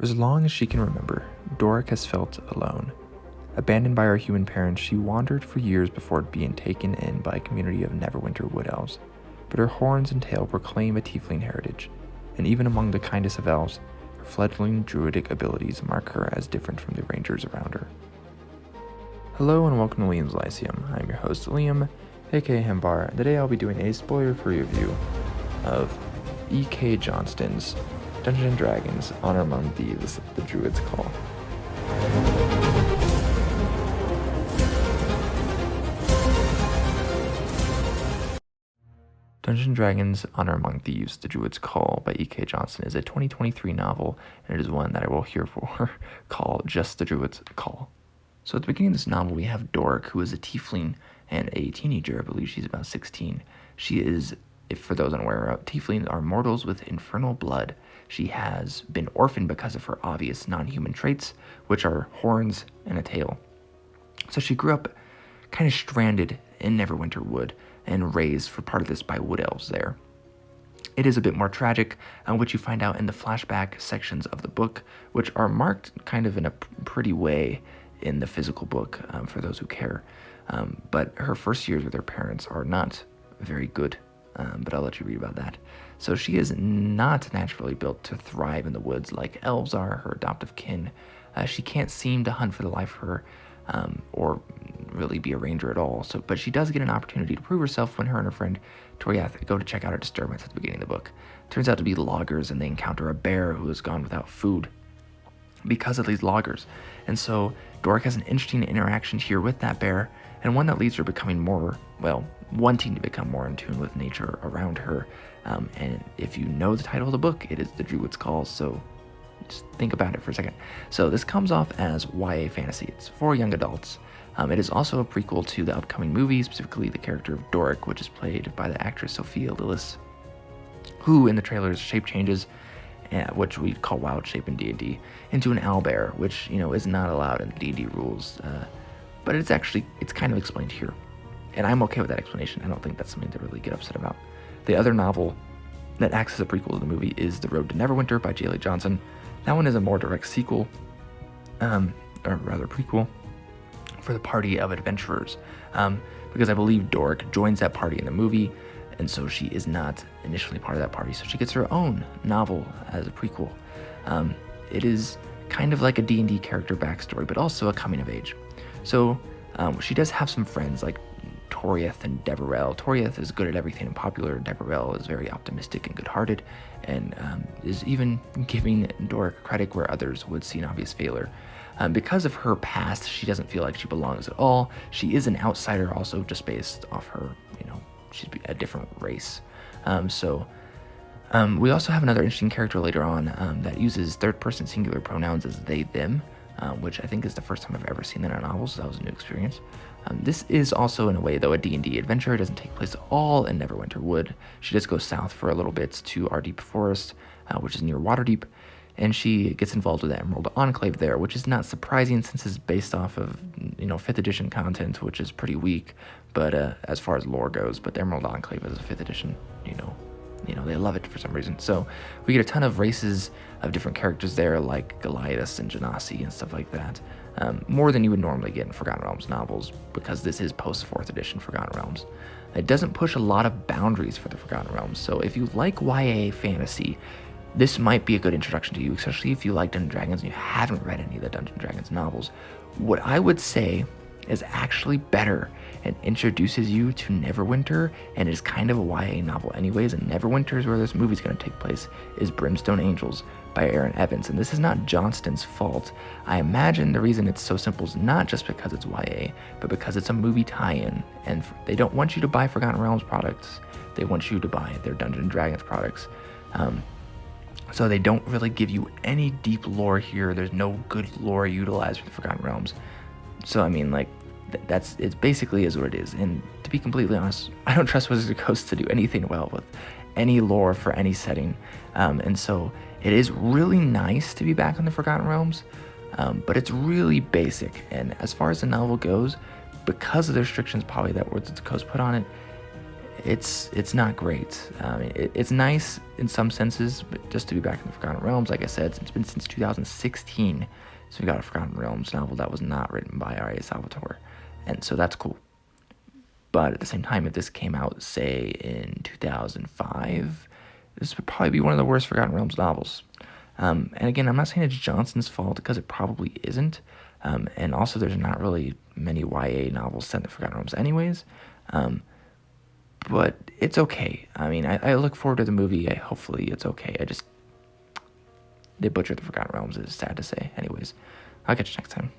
For as long as she can remember, Doric has felt alone. Abandoned by her human parents, she wandered for years before being taken in by a community of Neverwinter wood elves. But her horns and tail proclaim a tiefling heritage, and even among the kindest of elves, her fledgling druidic abilities mark her as different from the rangers around her. Hello and welcome to Liam's Lyceum. I'm your host Liam, aka Hembar, and today I'll be doing a spoiler-free review of E.K. Johnston's Dungeons & Dragons Honor Among Thieves, the Druid's Call. Dungeons & Dragons Honor Among Thieves, The Druid's Call by E.K. Johnston is a 2023 novel, and it is one that I will herefore call just The Druid's Call. So at the beginning of this novel, we have Doric, who is a tiefling and a teenager. I believe she's about 16. She is, if for those unaware, tieflings are mortals with infernal blood. She has been orphaned because of her obvious non-human traits, which are horns and a tail. So she grew up kind of stranded in Neverwinter Wood and raised for part of this by wood elves there. It is a bit more tragic, which you find out in the flashback sections of the book, which are marked kind of in a pretty way in the physical book, for those who care. But her first years with her parents are not very good, but I'll let you read about that. So she is not naturally built to thrive in the woods like elves are, her adoptive kin. She can't seem to hunt for the life of her, or really be a ranger at all. But she does get an opportunity to prove herself when her and her friend Toriath go to check out a disturbance at the beginning of the book. Turns out to be loggers, and they encounter a bear who has gone without food because of these loggers. And so Doric has an interesting interaction here with that bear, and one that leads her becoming more, wanting to become more in tune with nature around her. And if you know the title of the book, it is The Druid's Call, so just think about it for a second. So this comes off as YA fantasy. It's for young adults. It is also a prequel to the upcoming movie, specifically the character of Doric, which is played by the actress Sophia Lillis, who in the trailers shape changes, which we call wild shape in D&D, into an owlbear, which is not allowed in the D&D rules, but it's kind of explained here, and I'm okay with that explanation. I don't think that's something to really get upset about. The other novel that acts as a prequel to the movie is The Road to Neverwinter by J.L. Johnson. That one is a more direct sequel, or rather prequel, for the party of adventurers, because I believe Doric joins that party in the movie, and so she is not initially part of that party, so she gets her own novel as a prequel. It is kind of like a D&D character backstory, but also a coming of age. So she does have some friends like Toriath and Deverell. Toriath is good at everything and popular. Deverell is very optimistic and good-hearted, and is even giving Doric credit where others would see an obvious failure. Because of her past, she doesn't feel like she belongs at all. She is an outsider also, just based off her, she's a different race. We also have another interesting character later on that uses third-person singular pronouns as they, them, which I think is the first time I've ever seen that in a novel, so that was a new experience. This is also, in a way, though, a D&D adventure. It doesn't take place all in Neverwinter Wood. She does go south for a little bit to Ardeep Forest, which is near Waterdeep, and she gets involved with the Emerald Enclave there, which is not surprising since it's based off of 5th edition content, which is pretty weak, but as far as lore goes. But the Emerald Enclave is a 5th edition, they love it for some reason. So we get a ton of races of different characters there, like Goliaths and Genasi and stuff like that, more than you would normally get in Forgotten Realms novels, because this is post 4th edition Forgotten Realms. It doesn't push a lot of boundaries for the Forgotten Realms, so if you like YA fantasy, this might be a good introduction to you, especially if you like Dungeons & Dragons and you haven't read any of the Dungeons & Dragons novels. What I would say is actually better and introduces you to Neverwinter, and is kind of a YA novel anyways, and Neverwinter is where this movie's going to take place, is Brimstone Angels by Aaron Evans. And this is not Johnston's fault. I imagine the reason it's so simple is not just because it's YA, but because it's a movie tie-in, and they don't want you to buy Forgotten Realms products. They want you to buy their Dungeons & Dragons products. So they don't really give you any deep lore here. There's no good lore utilized for the Forgotten Realms. So it basically is what it is. And to be completely honest, I don't trust Wizards of the Coast to do anything well with any lore for any setting. And so it is really nice to be back on the Forgotten Realms, but it's really basic. And as far as the novel goes, because of the restrictions probably that Wizards of the Coast put on it, it's not great. It's nice in some senses, but just to be back in the Forgotten Realms, like I said, it's been since 2016. So we got a Forgotten Realms novel that was not written by R.A. Salvatore, and so that's cool. But at the same time, if this came out, say, in 2005, this would probably be one of the worst Forgotten Realms novels. And again, I'm not saying it's Johnson's fault, because it probably isn't. And also, there's not really many YA novels set in the Forgotten Realms anyways. But it's okay. I mean, I look forward to the movie. Hopefully it's okay. They butchered the Forgotten Realms. It's sad to say. Anyways, I'll catch you next time.